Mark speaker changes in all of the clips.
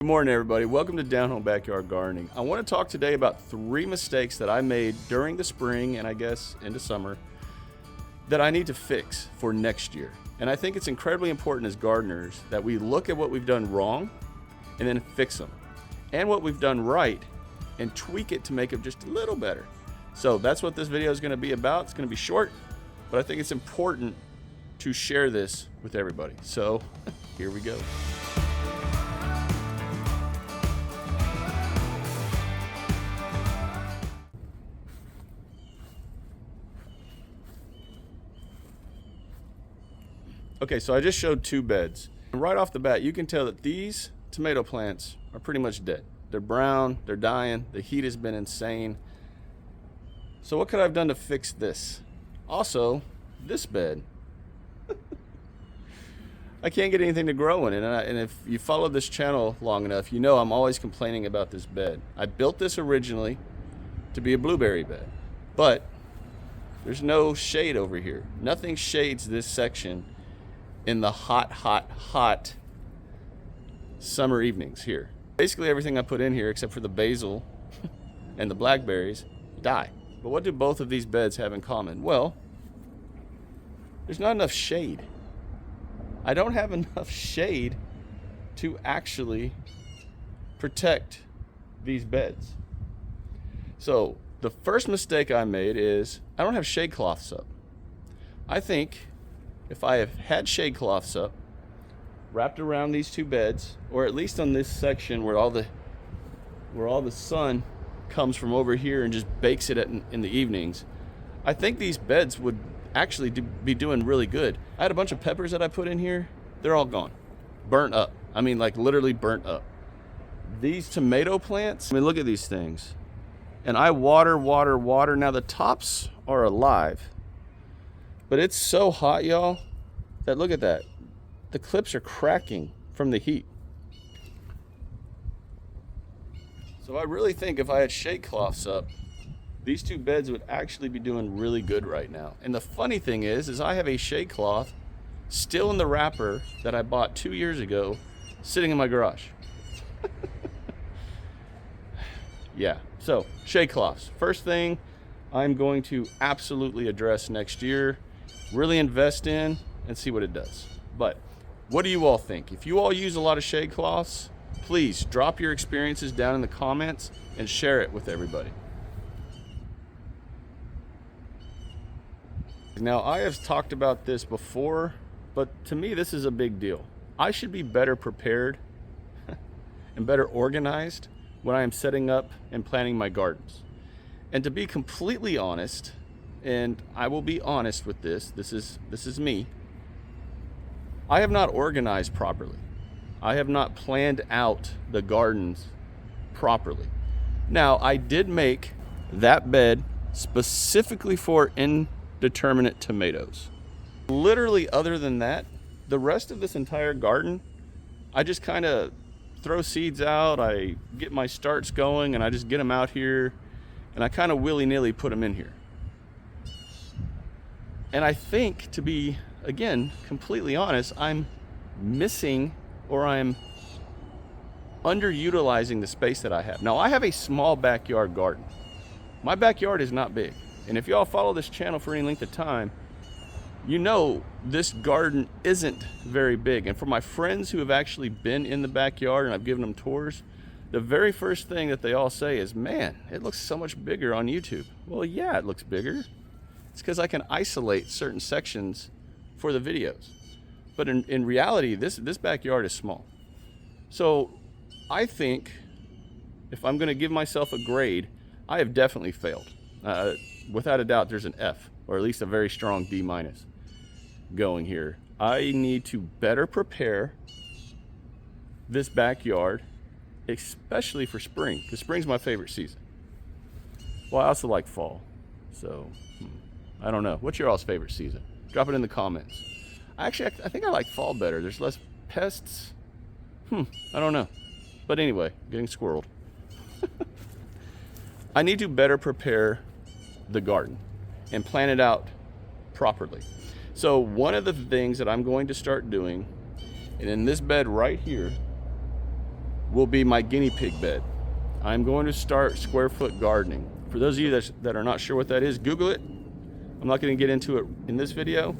Speaker 1: Good morning, everybody. Welcome to Down Home Backyard Gardening. I want to talk today about 3 mistakes that I made during the spring and I guess into summer that I need to fix for next year. And I think it's incredibly important as gardeners that we look at what we've done wrong and then fix them, and what we've done right and tweak it to make it just a little better. So that's what this video is going to be about. It's going to be short, but I think it's important to share this with everybody. So here we go. Okay, so I just showed 2 beds. And right off the bat, you can tell that these tomato plants are pretty much dead. They're brown, they're dying, the heat has been insane. So what could I have done to fix this? Also, this bed. I can't get anything to grow in it, and if you follow this channel long enough, you know I'm always complaining about this bed. I built this originally to be a blueberry bed, but there's no shade over here. Nothing shades this section in the hot summer evenings here. Basically everything I put in here except for the basil and the blackberries die. But what do both of these beds have in common? Well, there's not enough shade. I don't have enough shade to actually protect these beds. So the first mistake I made is I don't have shade cloths up. I think if I have had shade cloths up, wrapped around these 2 beds, or at least on this section where all the sun comes from over here and just bakes it in the evenings, I think these beds would actually be doing really good. I had a bunch of peppers that I put in here. They're all gone. Burnt up. I mean, like literally burnt up. These tomato plants, I mean, look at these things. And I water. Now the tops are alive. But it's so hot, y'all, that look at that. The clips are cracking from the heat. So I really think if I had shade cloths up, these 2 beds would actually be doing really good right now. And the funny thing is I have a shade cloth still in the wrapper that I bought 2 years ago sitting in my garage. Yeah, so shade cloths. First thing I'm going to absolutely address next year. Really invest in and see what it does. But what do you all think? If you all use a lot of shade cloths, please drop your experiences down in the comments and share it with everybody. Now, I have talked about this before, but to me this is a big deal. I should be better prepared and better organized when I am setting up and planning my gardens. And to be completely honest, and I will be honest with this is me, I have not organized properly. I have not planned out the gardens properly. Now, I did make that bed specifically for indeterminate tomatoes. Literally, other than that, the rest of this entire garden, I just kind of throw seeds out, I get my starts going, and I just get them out here, and I kind of willy-nilly put them in here. And I think, to be, again, completely honest, I'm missing or I'm underutilizing the space that I have. Now, I have a small backyard garden. My backyard is not big. And if y'all follow this channel for any length of time, you know this garden isn't very big. And for my friends who have actually been in the backyard and I've given them tours, the very first thing that they all say is, man, it looks so much bigger on YouTube. Well, yeah, it looks bigger. It's because I can isolate certain sections for the videos. But in reality, this backyard is small. So I think if I'm going to give myself a grade, I have definitely failed. Without a doubt, there's an F, or at least a very strong D- going here. I need to better prepare this backyard, especially for spring, because spring's my favorite season. Well, I also like fall. So I don't know. What's your all's favorite season? Drop it in the comments. I think I like fall better. There's less pests. I don't know. But anyway, getting squirreled. I need to better prepare the garden and plan it out properly. So one of the things that I'm going to start doing, and in this bed right here, will be my guinea pig bed. I'm going to start square foot gardening. For those of you that are not sure what that is, Google it. I'm not going to get into it in this video,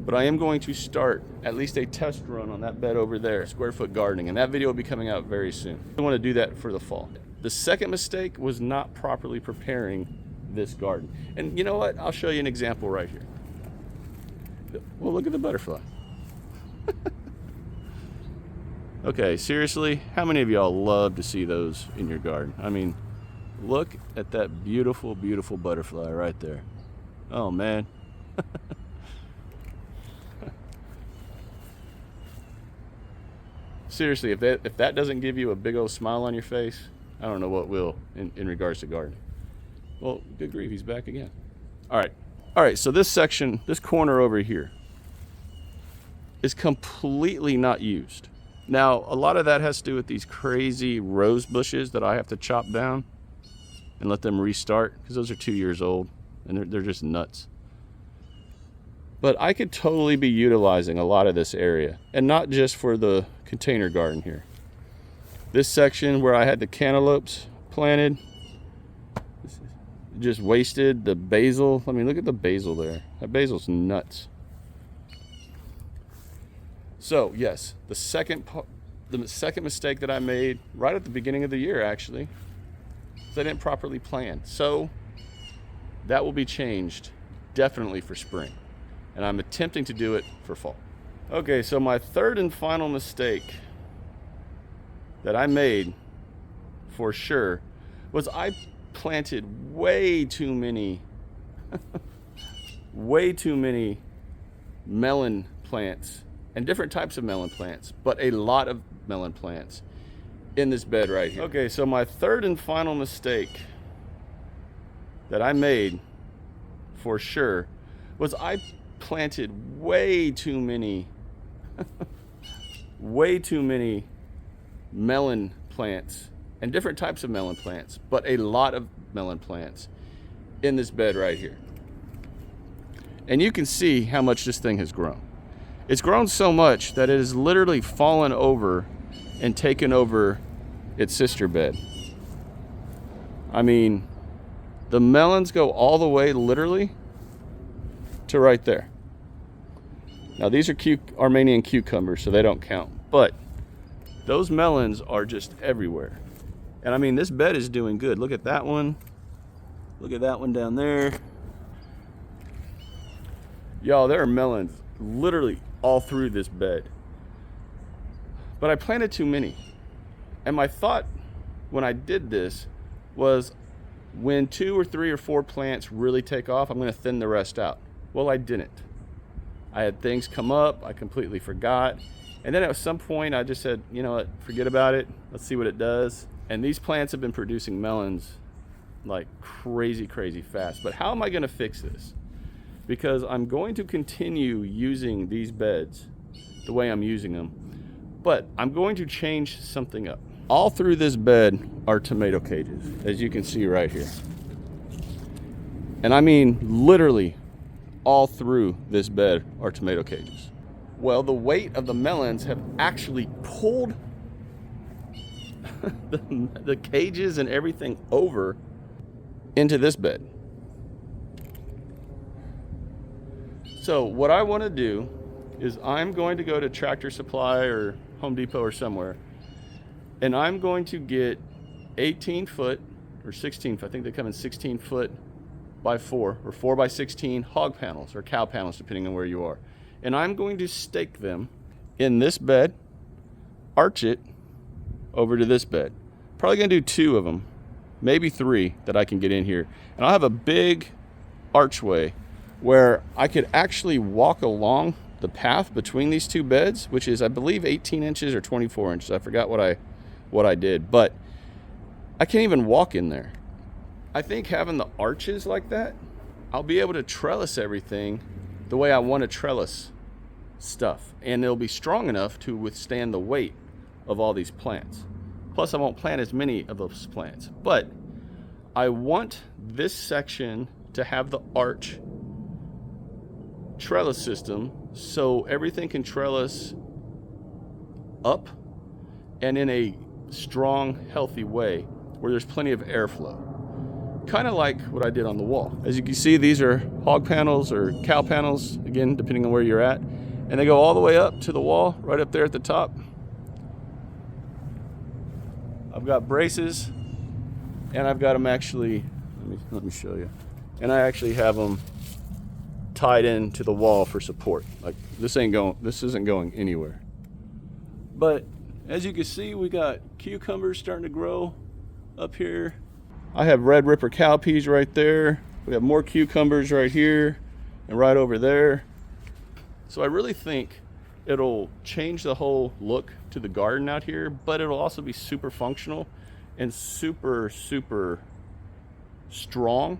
Speaker 1: but I am going to start at least a test run on that bed over there, square foot gardening, and that video will be coming out very soon. I want to do that for the fall. The second mistake was not properly preparing this garden. And you know what? I'll show you an example right here. Well, look at the butterfly. Okay, seriously, how many of y'all love to see those in your garden? I mean, look at that beautiful, beautiful butterfly right there. Oh, man. Seriously, if that doesn't give you a big old smile on your face, I don't know what will in regards to gardening. Well, good grief, he's back again. All right, so this section, this corner over here, is completely not used. Now, a lot of that has to do with these crazy rose bushes that I have to chop down and let them restart, because those are 2 years old and they're just nuts. But I could totally be utilizing a lot of this area, and not just for the container garden here. This section where I had the cantaloupes planted, just wasted. The basil, I mean, look at the basil there. That basil's nuts. So yes, the second mistake that I made right at the beginning of the year, actually, is I didn't properly plan. So that will be changed definitely for spring, and I'm attempting to do it for fall. Okay, so my third and final mistake that I made for sure was I planted way too many melon plants and different types of melon plants, but a lot of melon plants in this bed right here. Okay, so my third and final mistake that I made for sure was I planted way too many melon plants and different types of melon plants, but a lot of melon plants in this bed right here. And you can see how much this thing has grown. It's grown so much that it has literally fallen over and taken over its sister bed. I mean, the melons go all the way literally to right there. Now these are Armenian cucumbers, so they don't count, but those melons are just everywhere. And I mean, this bed is doing good. Look at that one. Look at that one down there. Y'all, there are melons literally all through this bed. But I planted too many. And my thought when I did this was, when 2 or 3 or 4 plants really take off, I'm going to thin the rest out. Well, I didn't. I had things come up, I completely forgot. And then at some point I just said, you know what, forget about it. Let's see what it does. And these plants have been producing melons like crazy, crazy fast. But how am I going to fix this? Because I'm going to continue using these beds the way I'm using them, but I'm going to change something up. All through this bed are tomato cages, as you can see right here. And I mean, literally all through this bed are tomato cages. Well, the weight of the melons have actually pulled the cages and everything over into this bed. So what I want to do is I'm going to go to Tractor Supply or Home Depot or somewhere, and I'm going to get 18 foot or 16 foot, I think they come in 16 foot by 4 or 4 by 16 hog panels or cow panels, depending on where you are. And I'm going to stake them in this bed, arch it over to this bed. Probably gonna do 2 of them, maybe 3 that I can get in here. And I'll have a big archway where I could actually walk along the path between these 2 beds, which is, I believe, 18 inches or 24 inches. I forgot what I did, but I can't even walk in there. I think having the arches like that, I'll be able to trellis everything the way I want to trellis stuff, and it'll be strong enough to withstand the weight of all these plants. Plus, I won't plant as many of those plants, but I want this section to have the arch trellis system so everything can trellis up and in a strong, healthy way where there's plenty of airflow. Kind of like what I did on the wall. As you can see, these are hog panels or cow panels, again, depending on where you're at. And they go all the way up to the wall, right up there at the top. I've got braces, and I've got them actually, let me show you. And I actually have them tied into the wall for support. Like this isn't going anywhere. But as you can see, we got cucumbers starting to grow up here. I have red ripper cowpeas right there. We have more cucumbers right here and right over there. So I really think it'll change the whole look to the garden out here, but it'll also be super functional and super, super strong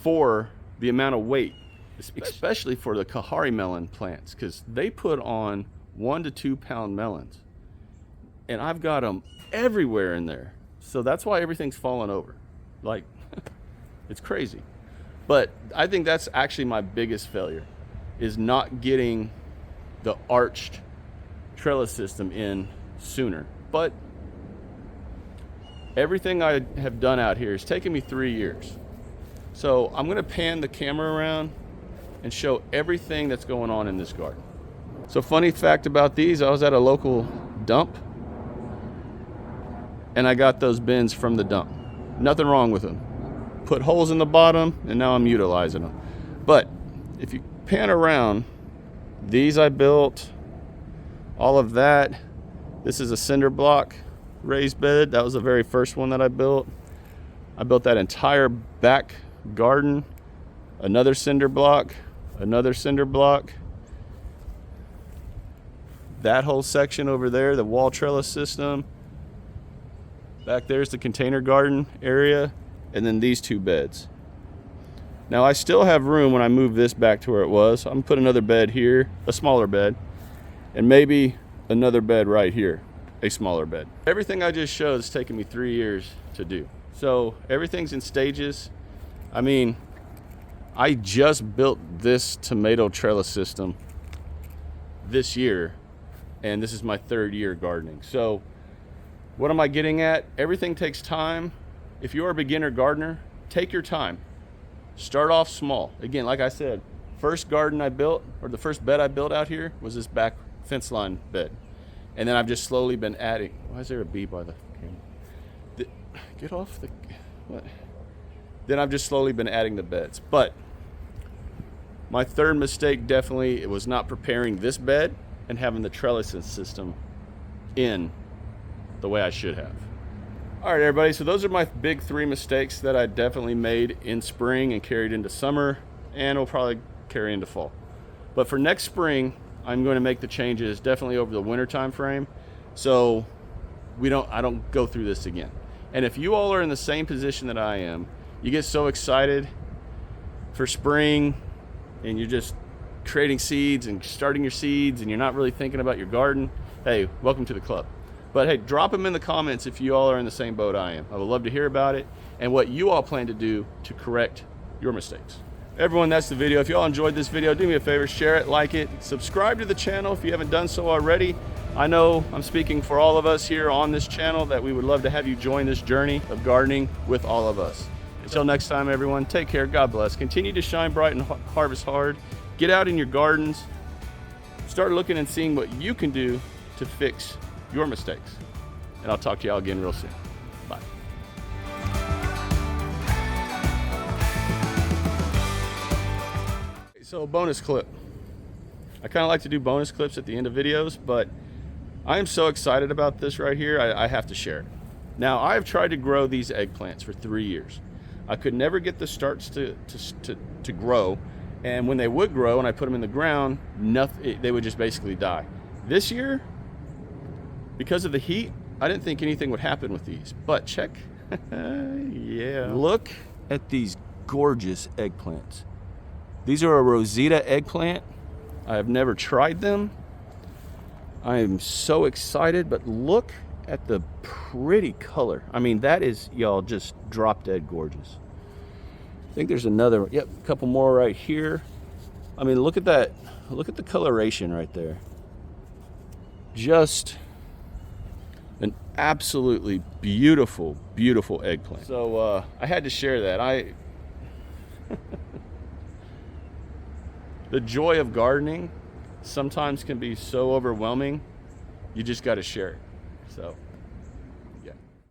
Speaker 1: for the amount of weight, especially for the Kahari melon plants, because they put on 1 to 2 pound melons. And I've got them everywhere in there. So that's why everything's falling over. Like, it's crazy. But I think that's actually my biggest failure, is not getting the arched trellis system in sooner. But everything I have done out here has taken me 3 years. So I'm gonna pan the camera around and show everything that's going on in this garden. So funny fact about these, I was at a local dump and I got those bins from the dump. Nothing wrong with them. Put holes in the bottom and now I'm utilizing them. But if you pan around, these I built, all of that. This is a cinder block raised bed. That was the very first one that I built. I built that entire back garden, another cinder block, another cinder block. That whole section over there, the wall trellis system. Back there's the container garden area, and then these 2 beds. Now I still have room when I move this back to where it was. I'm gonna put another bed here, a smaller bed, and maybe another bed right here, a smaller bed. Everything I just showed has taken me 3 years to do. So everything's in stages. I mean, I just built this tomato trellis system this year, and this is my 3rd year gardening. So what am I getting at? Everything takes time. If you're a beginner gardener, take your time. Start off small. Again, like I said, first garden I built, or the first bed I built out here was this back fence line bed. And then I've just slowly been adding. Why is there a bee by the camera? Get off the, what? Then I've just slowly been adding the beds. But my 3rd mistake definitely, it was not preparing this bed and having the trellis system in the way I should have. All right, everybody, so those are my big 3 mistakes that I definitely made in spring and carried into summer, and will probably carry into fall. But for next spring, I'm going to make the changes definitely over the winter time frame, so I don't go through this again. And if you all are in the same position that I am, you get so excited for spring and you're just creating seeds and starting your seeds and you're not really thinking about your garden, hey, welcome to the club. But hey, drop them in the comments if you all are in the same boat I am. I would love to hear about it and what you all plan to do to correct your mistakes. Everyone, that's the video. If you all enjoyed this video, do me a favor, share it, like it, subscribe to the channel if you haven't done so already. I know I'm speaking for all of us here on this channel that we would love to have you join this journey of gardening with all of us. Until next time, everyone, take care, God bless. Continue to shine bright and harvest hard. Get out in your gardens. Start looking and seeing what you can do to fix your mistakes. And I'll talk to y'all again real soon. Bye. So, bonus clip. I kind of like to do bonus clips at the end of videos, but I am so excited about this right here, I have to share it. Now, I've tried to grow these eggplants for 3 years. I could never get the starts to grow, and when they would grow and I put them in the ground, they would just basically die. This year, because of the heat, I didn't think anything would happen with these, but check, yeah. Look at these gorgeous eggplants. These are a Rosita eggplant. I have never tried them. I am so excited, but look at the pretty color. I mean, that is, y'all, just drop dead gorgeous. I think there's another, yep, a couple more right here. I mean, look at that. Look at the coloration right there. Just an absolutely beautiful, beautiful eggplant. So I had to share that. The joy of gardening sometimes can be so overwhelming, you just got to share it. So